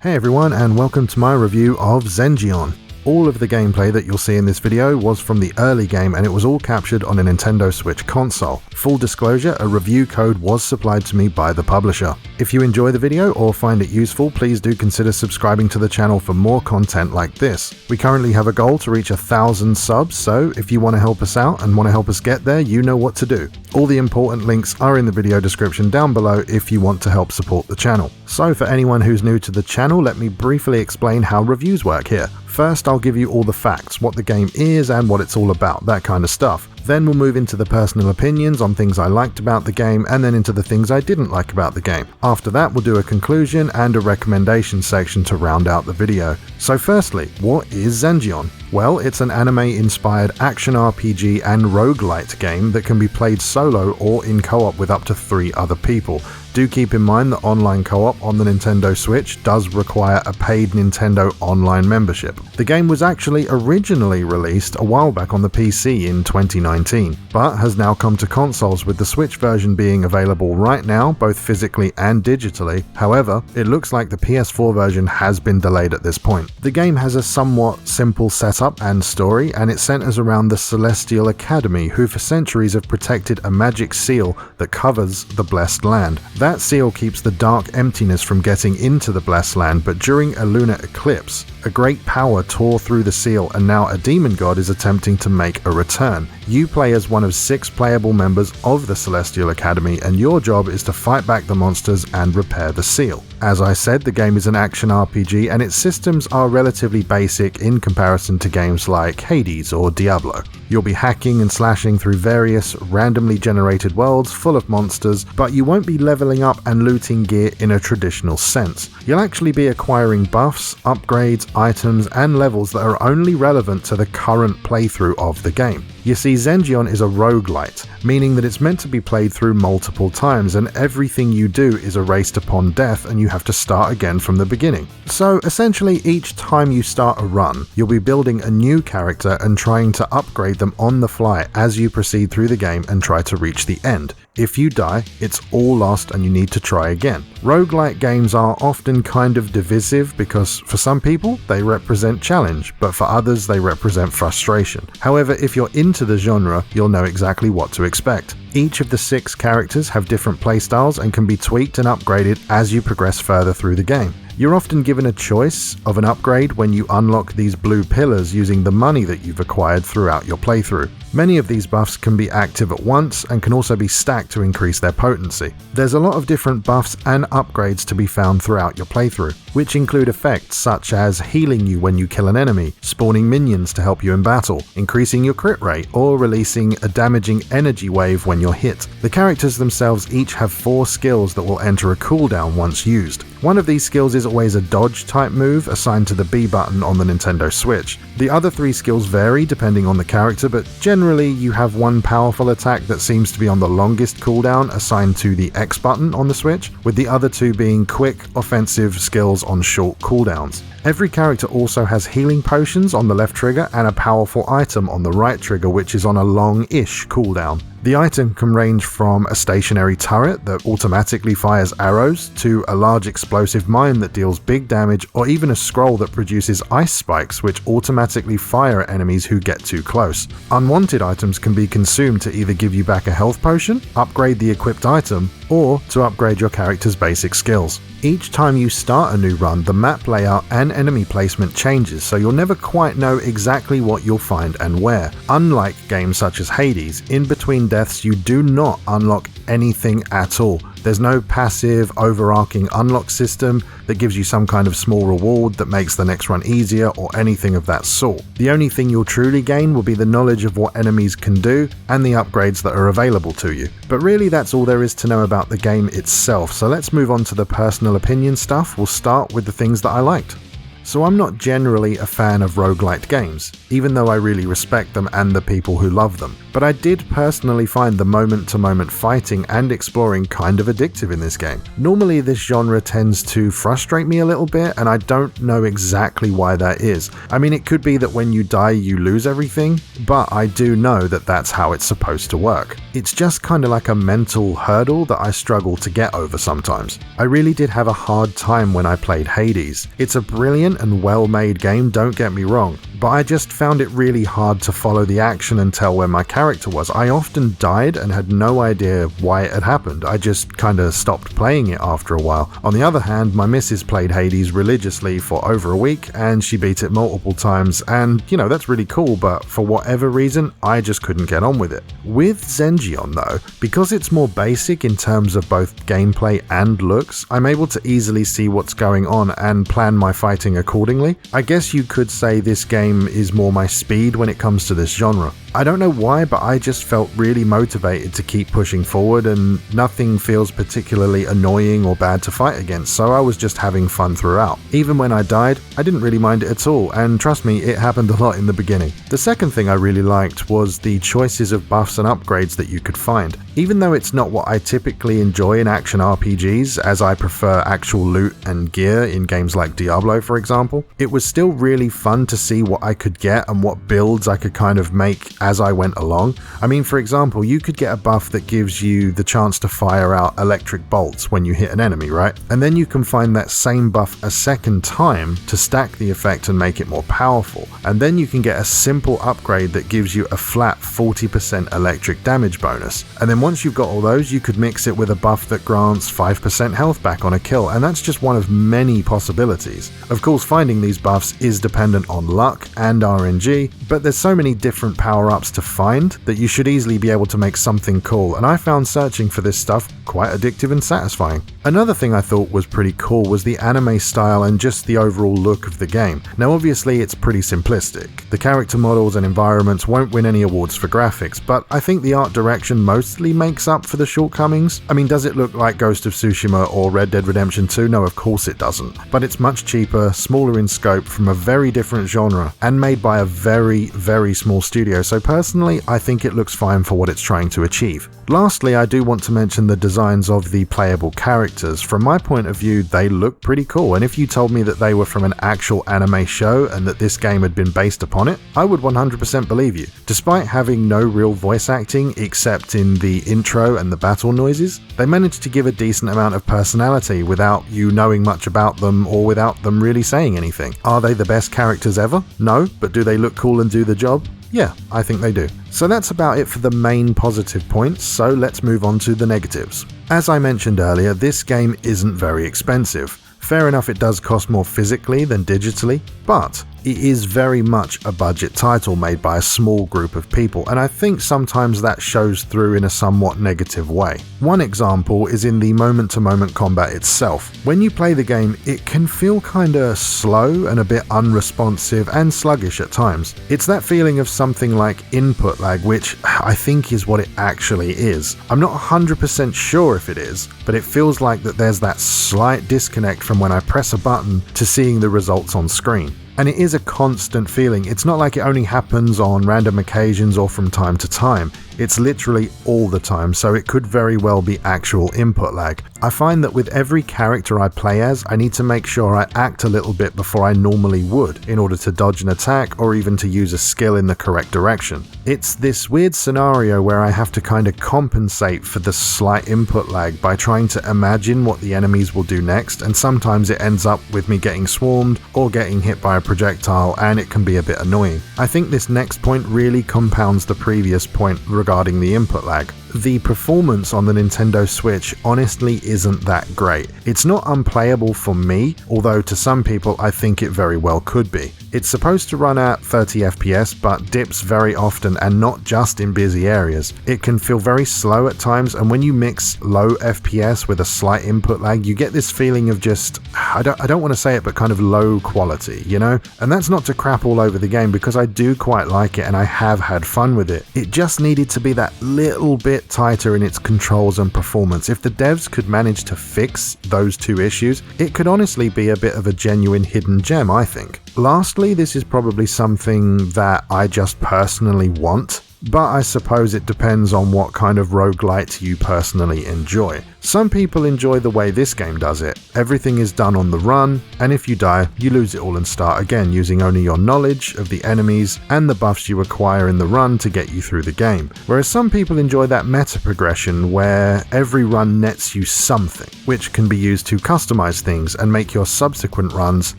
Hey everyone, and welcome to my review of Zengeon. All of the gameplay that you'll see in this video was from the early game, and it was all captured on a Nintendo Switch console. Full disclosure, a review code was supplied to me by the publisher. If you enjoy the video or find it useful, please do consider subscribing to the channel for more content like this. We currently have a goal to reach 1,000 subs, so if you want to help us out and want to help us get there, you know what to do. All the important links are in the video description down below if you want to help support the channel. So for anyone who's new to the channel, let me briefly explain how reviews work here. First, I'll give you all the facts, what the game is and what it's all about, that kind of stuff. Then we'll move into the personal opinions on things I liked about the game, and then into the things I didn't like about the game. After that, we'll do a conclusion and a recommendation section to round out the video. So firstly, what is Zengeon? Well, it's an anime-inspired action RPG and rogue-lite game that can be played solo or in co-op with up to 3 other people. Do keep in mind that online co-op on the Nintendo Switch does require a paid Nintendo Online membership. The game was actually originally released a while back on the PC in 2019, but has now come to consoles, with the Switch version being available right now, both physically and digitally. However, it looks like the PS4 version has been delayed at this point. The game has a somewhat simple setup and story, and it centers around the Celestial Academy, who for centuries have protected a magic seal that covers the Blessed Land. That seal keeps the dark emptiness from getting into the Blessed Land, but during a lunar eclipse, a great power tore through the seal, and now a demon god is attempting to make a return. You play as one of 6 playable members of the Celestial Academy, and your job is to fight back the monsters and repair the seal. As I said, the game is an action RPG, and its systems are relatively basic in comparison to games like Hades or Diablo. You'll be hacking and slashing through various randomly generated worlds full of monsters, but you won't be leveling up and looting gear in a traditional sense. You'll actually be acquiring buffs, upgrades, items, and levels that are only relevant to the current playthrough of the game. You see, Zengeon is a roguelite, meaning that it's meant to be played through multiple times, and everything you do is erased upon death and you have to start again from the beginning. So essentially, each time you start a run, you'll be building a new character and trying to upgrade them on the fly as you proceed through the game and try to reach the end. If you die, it's all lost and you need to try again. Roguelite games are often kind of divisive because for some people they represent challenge, but for others they represent frustration. However, if you're into the genre, you'll know exactly what to expect. Each of the 6 characters have different playstyles and can be tweaked and upgraded as you progress further through the game. You're often given a choice of an upgrade when you unlock these blue pillars using the money that you've acquired throughout your playthrough. Many of these buffs can be active at once and can also be stacked to increase their potency. There's a lot of different buffs and upgrades to be found throughout your playthrough, which include effects such as healing you when you kill an enemy, spawning minions to help you in battle, increasing your crit rate, or releasing a damaging energy wave when you're hit. The characters themselves each have 4 skills that will enter a cooldown once used. One of these skills is always a dodge type move assigned to the B button on the Nintendo Switch. The other 3 skills vary depending on the character, but generally you have one powerful attack that seems to be on the longest cooldown assigned to the X button on the Switch, with the other 2 being quick, offensive skills on short cooldowns. Every character also has healing potions on the left trigger and a powerful item on the right trigger, which is on a long-ish cooldown. The item can range from a stationary turret that automatically fires arrows, to a large explosive mine that deals big damage, or even a scroll that produces ice spikes which automatically fire at enemies who get too close. Unwanted items can be consumed to either give you back a health potion, upgrade the equipped item, or to upgrade your character's basic skills. Each time you start a new run, the map layout and enemy placement changes, so you'll never quite know exactly what you'll find and where. Unlike games such as Hades, in between deaths you do not unlock anything at all. There's no passive, overarching unlock system that gives you some kind of small reward that makes the next run easier or anything of that sort. The only thing you'll truly gain will be the knowledge of what enemies can do and the upgrades that are available to you. But really that's all there is to know about the game itself, so let's move on to the personal opinion stuff. We'll start with the things that I liked. so I'm not generally a fan of roguelite games, even though I really respect them and the people who love them. But I did personally find the moment-to-moment fighting and exploring kind of addictive in this game. Normally this genre tends to frustrate me a little bit, and I don't know exactly why that is. I mean, it could be that when you die you lose everything, but I do know that that's how it's supposed to work. It's just kind of like a mental hurdle that I struggle to get over sometimes. I really did have a hard time when I played Hades. It's a brilliant and well-made game, don't get me wrong, but I just found it really hard to follow the action and tell where my character was. I often died and had no idea why it had happened. I just kinda stopped playing it after a while. On the other hand, my missus played Hades religiously for over a week and she beat it multiple times, and you know, that's really cool, but for whatever reason, I just couldn't get on with it. With Zengeon though, because it's more basic in terms of both gameplay and looks, I'm able to easily see what's going on and plan my fighting accordingly. I guess you could say this game is more my speed when it comes to this genre. I don't know why, but I just felt really motivated to keep pushing forward, and nothing feels particularly annoying or bad to fight against, so I was just having fun throughout. Even when I died, I didn't really mind it at all, and trust me, it happened a lot in the beginning. The second thing I really liked was the choices of buffs and upgrades that you could find. Even though it's not what I typically enjoy in action RPGs, as I prefer actual loot and gear in games like Diablo for example, it was still really fun to see what I could get and what builds I could kind of make as I went along. I mean, for example, you could get a buff that gives you the chance to fire out electric bolts when you hit an enemy, right? And then you can find that same buff a second time to stack the effect and make it more powerful. And then you can get a simple upgrade that gives you a flat 40% electric damage bonus. And then once you've got all those, you could mix it with a buff that grants 5% health back on a kill, and that's just one of many possibilities. Of course, finding these buffs is dependent on luck and RNG, but there's so many different power-ups to find that you should easily be able to make something cool, and I found searching for this stuff quite addictive and satisfying. Another thing I thought was pretty cool was the anime style and just the overall look of the game. Now obviously it's pretty simplistic. The character models and environments won't win any awards for graphics, but I think the art direction mostly makes up for the shortcomings. I mean, does it look like Ghost of Tsushima or Red Dead Redemption 2? No, of course it doesn't. But it's much cheaper, smaller in scope, from a very different genre, and made by a very, very small studio, so personally I think it looks fine for what it's trying to achieve. Lastly, I do want to mention the designs of the playable characters. From my point of view, they look pretty cool, and if you told me that they were from an actual anime show and that this game had been based upon it, I would 100% believe you. Despite having no real voice acting except in the intro and the battle noises, they managed to give a decent amount of personality without you knowing much about them or without them really saying anything. Are they the best characters ever? No, but do they look cool and do the job? Yeah, I think they do. So that's about it for the main positive points, so let's move on to the negatives. As I mentioned earlier, this game isn't very expensive. Fair enough, it does cost more physically than digitally, but it is very much a budget title made by a small group of people, and I think sometimes that shows through in a somewhat negative way. One example is in the moment-to-moment combat itself. When you play the game, it can feel kinda slow and a bit unresponsive and sluggish at times. It's that feeling of something like input lag, which I think is what it actually is. I'm not 100% sure if it is, but it feels like that there's that slight disconnect from when I press a button to seeing the results on screen. And it is a constant feeling. It's not like it only happens on random occasions or from time to time. It's literally all the time, so it could very well be actual input lag. I find that with every character I play as, I need to make sure I act a little bit before I normally would in order to dodge an attack or even to use a skill in the correct direction. It's this weird scenario where I have to kind of compensate for the slight input lag by trying to imagine what the enemies will do next, and sometimes it ends up with me getting swarmed or getting hit by a projectile, and it can be a bit annoying. I think this next point really compounds the previous point regarding the input lag. The performance on the Nintendo Switch honestly isn't that great. It's not unplayable for me, although to some people I think it very well could be. It's supposed to run at 30 FPS, but dips very often, and not just in busy areas. It can feel very slow at times, and when you mix low FPS with a slight input lag, you get this feeling of just, I don't want to say it, but kind of low quality, you know? And that's not to crap all over the game, because I do quite like it and I have had fun with it. It just needed to be that little bit bit tighter in its controls and performance. If the devs could manage to fix those two issues, it could honestly be a bit of a genuine hidden gem, I think. Lastly, this is probably something that I just personally want, but I suppose it depends on what kind of roguelite you personally enjoy. Some people enjoy the way this game does it. Everything is done on the run, and if you die, you lose it all and start again using only your knowledge of the enemies and the buffs you acquire in the run to get you through the game. Whereas some people enjoy that meta progression where every run nets you something, which can be used to customize things and make your subsequent runs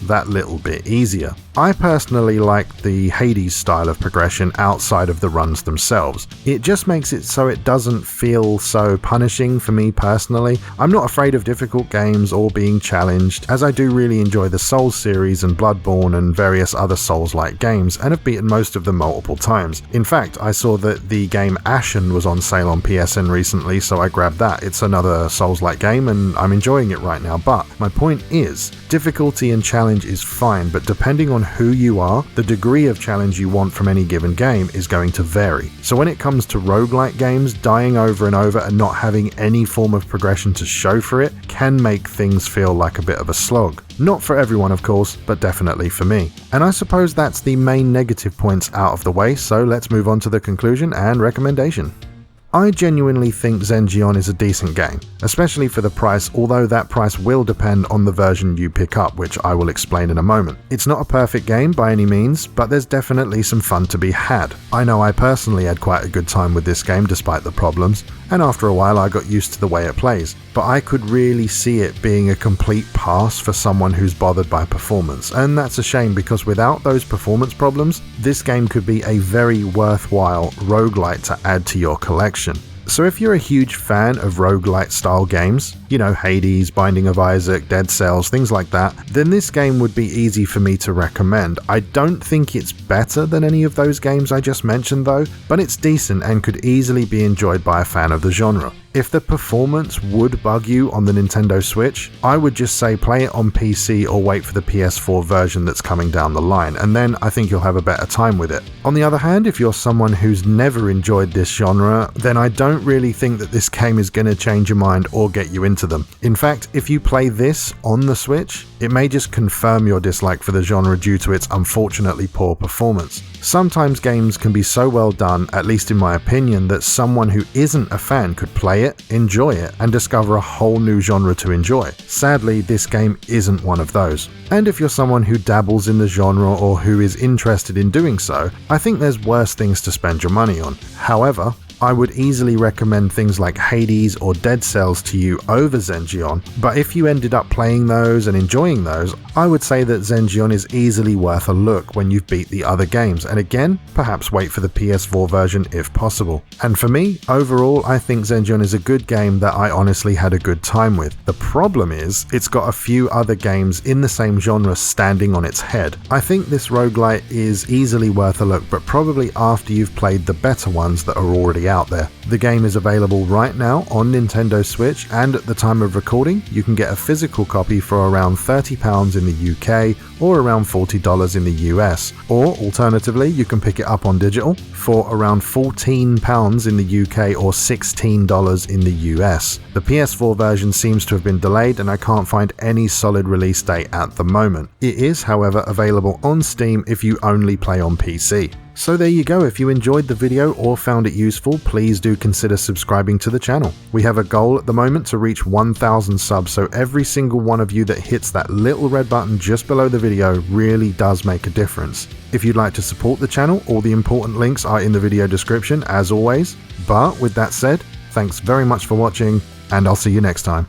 that little bit easier. I personally like the Hades style of progression outside of the runs themselves. It just makes it so it doesn't feel so punishing for me personally. I'm not afraid of difficult games or being challenged, as I do really enjoy the Souls series and Bloodborne and various other Souls-like games, and have beaten most of them multiple times. In fact, I saw that the game Ashen was on sale on PSN recently, so I grabbed that. It's another Souls-like game and I'm enjoying it right now, but my point is, difficulty and challenge is fine, but depending on who you are, the degree of challenge you want from any given game is going to vary. So when it comes to roguelike games, dying over and over and not having any form of progression to show for it can make things feel like a bit of a slog. Not for everyone, of course, but definitely for me. And I suppose that's the main negative points out of the way, so let's move on to the conclusion and recommendation. I genuinely think Zengeon is a decent game, especially for the price, although that price will depend on the version you pick up, which I will explain in a moment. It's not a perfect game by any means, but there's definitely some fun to be had. I know I personally had quite a good time with this game despite the problems, and after a while I got used to the way it plays, but I could really see it being a complete pass for someone who's bothered by performance, and that's a shame because without those performance problems, this game could be a very worthwhile roguelite to add to your collection. So if you're a huge fan of roguelite style games, you know, Hades, Binding of Isaac, Dead Cells, things like that, then this game would be easy for me to recommend. I don't think it's better than any of those games I just mentioned though, but it's decent and could easily be enjoyed by a fan of the genre. If the performance would bug you on the Nintendo Switch, I would just say play it on PC or wait for the PS4 version that's coming down the line, and then I think you'll have a better time with it. On the other hand, if you're someone who's never enjoyed this genre, then I don't really think that this game is going to change your mind or get you into them. In fact, if you play this on the Switch, it may just confirm your dislike for the genre due to its unfortunately poor performance. Sometimes games can be so well done, at least in my opinion, that someone who isn't a fan could play it, enjoy it, and discover a whole new genre to enjoy. Sadly, this game isn't one of those. And if you're someone who dabbles in the genre or who is interested in doing so, I think there's worse things to spend your money on. However, I would easily recommend things like Hades or Dead Cells to you over Zengeon, but if you ended up playing those and enjoying those, I would say that Zengeon is easily worth a look when you've beat the other games, and again, perhaps wait for the PS4 version if possible. And for me, overall, I think Zengeon is a good game that I honestly had a good time with. The problem is, it's got a few other games in the same genre standing on its head. I think this roguelite is easily worth a look, but probably after you've played the better ones that are already out there. The game is available right now on Nintendo Switch, and at the time of recording you can get a physical copy for around £30 in the UK or around $40 in the US, or alternatively you can pick it up on digital for around £14 in the UK or $16 in the US. The PS4 version seems to have been delayed and I can't find any solid release date at the moment. It is, however, available on Steam if you only play on PC. So there you go. If you enjoyed the video or found it useful, please do consider subscribing to the channel. We have a goal at the moment to reach 1,000 subs, so every single one of you that hits that little red button just below the video really does make a difference. If you'd like to support the channel, all the important links are in the video description as always. But with that said, thanks very much for watching, and I'll see you next time.